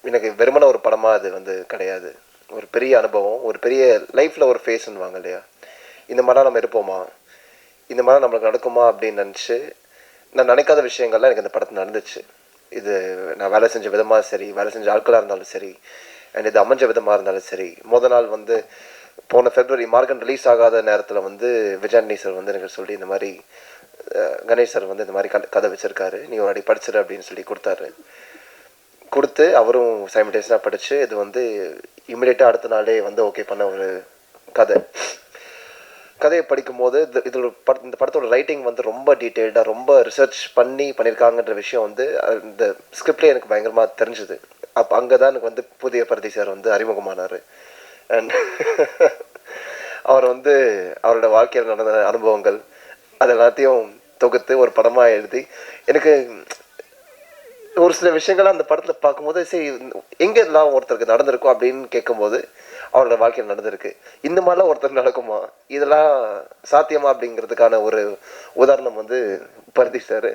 எனக்கு வெறுமன ஒரு படமாக அது வந்து கிடையாது. ஒரு பெரிய அனுபவம், ஒரு பெரிய லைஃப்பில் ஒரு ஃபேஸ்ன்னு வாங்க இல்லையா? இந்த மாதிரிலாம் நம்ம இருப்போமா, இந்த மாதிரி நம்மளுக்கு நடக்குமா அப்படின்னு நினச்சி நான் நினைக்காத விஷயங்கள்லாம் எனக்கு இந்த படத்தில் நடந்துச்சு. இது நான் வேலை செஞ்ச விதமாக சரி, வேலை செஞ்ச ஆட்களாக இருந்தாலும் சரி, அண்ட் இது அமைஞ்ச விதமாக இருந்தாலும் சரி. நாள் வந்து போன ஃபெப்ரவரி மார்கன் ரிலீஸ் ஆகாத நேரத்தில் வந்து விஜயானி சார் வந்து எனக்கு சொல்லி இந்த மாதிரி கணேஷ் சார் வந்து இந்த மாதிரி கதை வச்சுருக்காரு, நீ ஒரு அடி படிச்சிரு அப்படின்னு சொல்லி கொடுத்து அவரும் சைமல்டேனியஸாக படித்து இது வந்து இமிடியேட்டாக அடுத்த நாளே வந்து ஓகே பண்ண ஒரு கதையை படிக்கும்போது இதில் இந்த படத்தோட ரைட்டிங் வந்து ரொம்ப டீட்டெயில்டாக ரொம்ப ரிசர்ச் பண்ணியிருக்காங்கன்ற விஷயம் வந்து இந்த ஸ்கிரிப்ட்லேயே எனக்கு பயங்கரமாக தெரிஞ்சுது. அப்போ அங்கே தான் எனக்கு வந்து புதிய பரதி சார் வந்து அறிமுகமானார். அண்ட் அவர் வந்து அவரோட வாழ்க்கையில் நடந்த அனுபவங்கள் அது எல்லாத்தையும் தொகுத்து ஒரு படமாக எழுதி எனக்கு ஒரு சில விஷயங்கள் அந்த படத்தில் பார்க்கும்போது சரி எங்கே எல்லாம் ஒருத்தருக்கு நடந்திருக்கும் அப்படின்னு கேட்கும்போது அவரோட வாழ்க்கையில் நடந்திருக்கு. இந்த மாதிரிலாம் ஒருத்தருக்கு நடக்குமா, இதெல்லாம் சாத்தியமா அப்படிங்கிறதுக்கான ஒரு உதாரணம் வந்து பரதி சார்.